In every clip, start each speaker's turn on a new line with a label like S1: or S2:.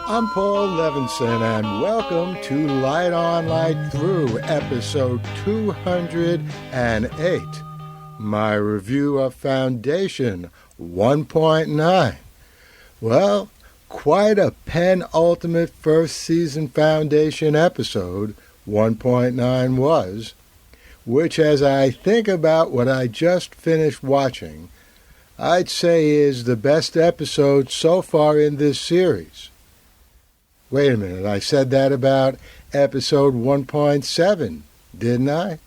S1: I'm Paul Levinson, and welcome to Light On, Light Through, episode 208, my review of Foundation 1.9. Well, quite a penultimate first season Foundation episode 1.9 was, which, as I think about what I just finished watching, I'd say is the best episode so far in this series. Wait a minute, I said that about episode 1.7, didn't I?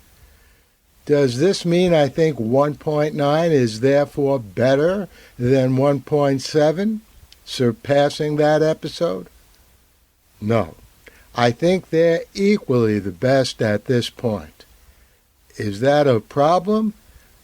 S1: Does this mean I think 1.9 is therefore better than 1.7, surpassing that episode? No, I think they're equally the best at this point. Is that a problem?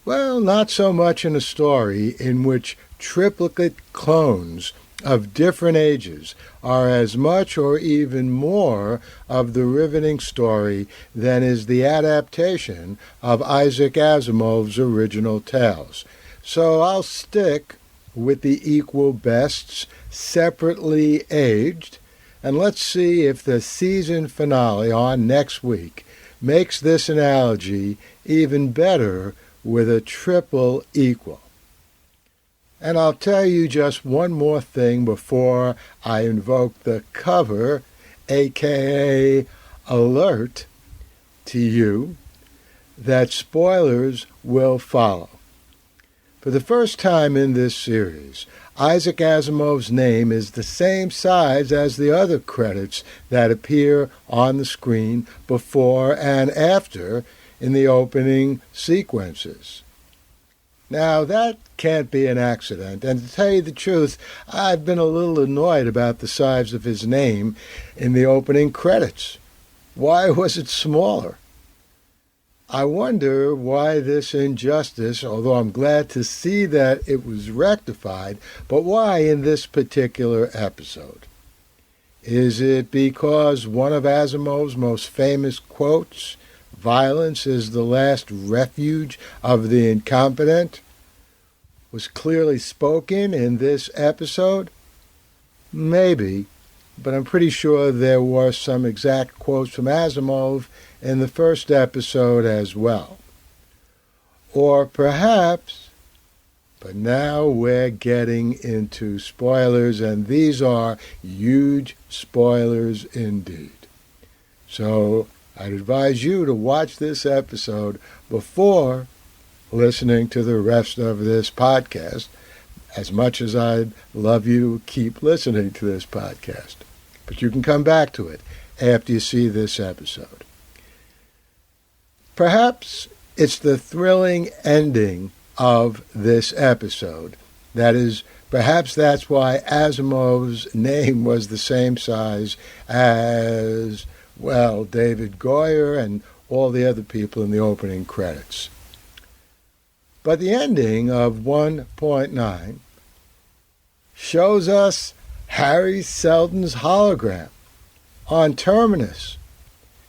S1: Well, not so much in a story in which triplicate clones of different ages are as much or even more of the riveting story than is the adaptation of Isaac Asimov's original tales. So I'll stick with the equal bests, separately aged, and let's see if the season finale on next week makes this analogy even better with a triple equal. And I'll tell you just one more thing before I invoke the cover, aka alert, to you, that spoilers will follow. For the first time in this series, Isaac Asimov's name is the same size as the other credits that appear on the screen before and after in the opening sequences. Now, that can't be an accident, and to tell you the truth, I've been a little annoyed about the size of his name in the opening credits. Why was it smaller? I wonder why this injustice, although I'm glad to see that it was rectified, but why in this particular episode? Is it because one of Asimov's most famous quotes, "Violence is the last refuge of the incompetent," was clearly spoken in this episode? Maybe, but I'm pretty sure there were some exact quotes from Asimov in the first episode as well. Or perhaps, but now we're getting into spoilers, and these are huge spoilers indeed. So I'd advise you to watch this episode before listening to the rest of this podcast, as much as I'd love you to keep listening to this podcast. But you can come back to it after you see this episode. Perhaps it's the thrilling ending of this episode. That is, perhaps that's why Asimov's name was the same size as, well, David Goyer and all the other people in the opening credits. But the ending of 1.9 shows us Harry Seldon's hologram on Terminus.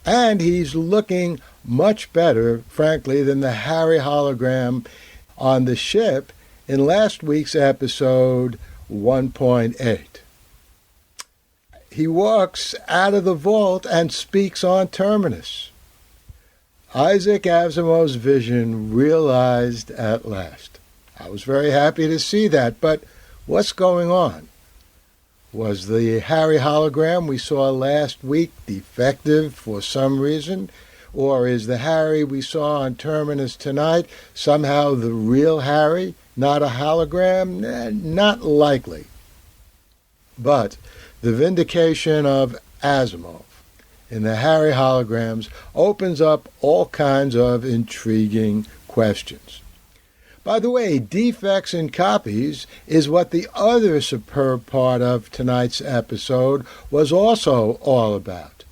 S1: And he's looking much better, frankly, than the Harry hologram on the ship in last week's episode 1.8. He walks out of the vault and speaks on Terminus. Isaac Asimov's vision realized at last. I was very happy to see that, but what's going on? Was the Harry hologram we saw last week defective for some reason? Or is the Harry we saw on Terminus tonight somehow the real Harry, not a hologram? Not likely. But the vindication of Asimov in the Harry holograms opens up all kinds of intriguing questions. By the way, defects in copies is what the other superb part of tonight's episode was also all about.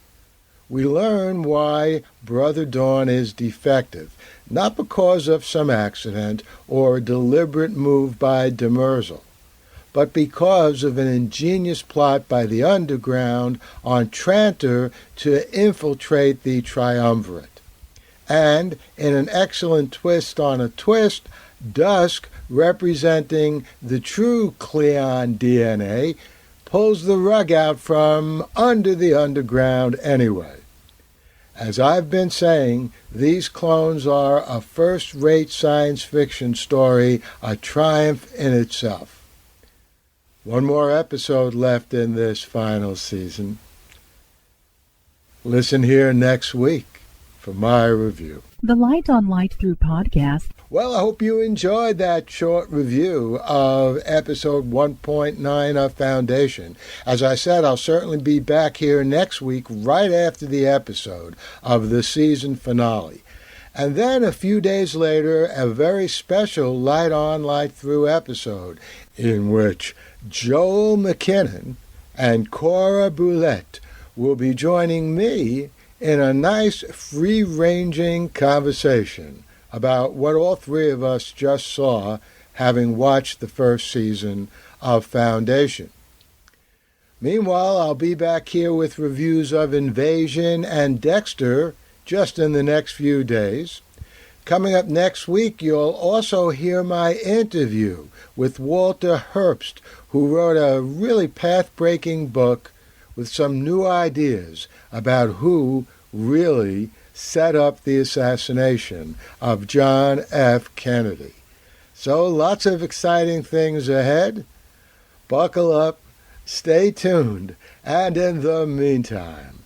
S1: We learn why Brother Dawn is defective, not because of some accident or a deliberate move by Demerzel, but because of an ingenious plot by the Underground on Trantor to infiltrate the Triumvirate. And, in an excellent twist on a twist, Dusk, representing the true Cleon DNA, pulls the rug out from under the underground anyway. As I've been saying, these clones are a first-rate science fiction story, a triumph in itself. One more episode left in this final season. Listen here next week for my review.
S2: The Light on Light Through podcast.
S1: Well, I hope you enjoyed that short review of episode 1.9 of Foundation. As I said, I'll certainly be back here next week right after the episode of the season finale. And then a few days later, a very special Light on Light Through episode in which Joel McKinnon and Cora Boulette will be joining me in a nice free-ranging conversation about what all three of us just saw, having watched the first season of Foundation. Meanwhile, I'll be back here with reviews of Invasion and Dexter just in the next few days. Coming up next week, you'll also hear my interview with Walter Herbst, who wrote a really path-breaking book with some new ideas about who really set up the assassination of John F. Kennedy. So lots of exciting things ahead. Buckle up, stay tuned, and in the meantime,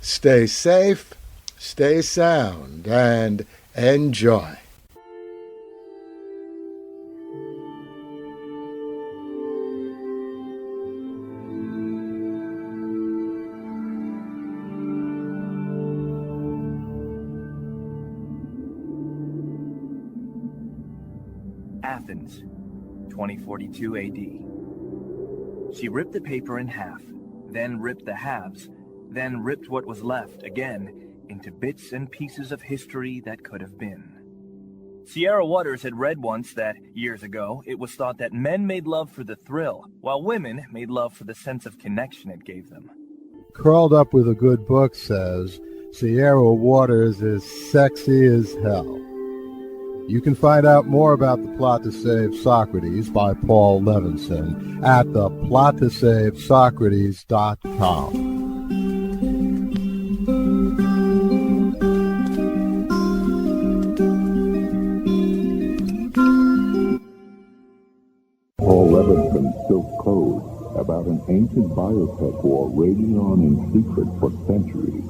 S1: stay safe, stay sound, and enjoy.
S3: Athens, 2042 AD. She ripped the paper in half, then ripped the halves, then ripped what was left again into bits and pieces of history that could have been. Sierra Waters had read once that, years ago, it was thought that men made love for the thrill, while women made love for the sense of connection it gave them.
S4: Curled Up with a Good Book says, Sierra Waters is sexy as hell. You can find out more about The Plot to Save Socrates by Paul Levinson at theplottosavesocrates.com.
S5: Paul Levinson Silk Code, about an ancient biotech war raging on in secret for centuries.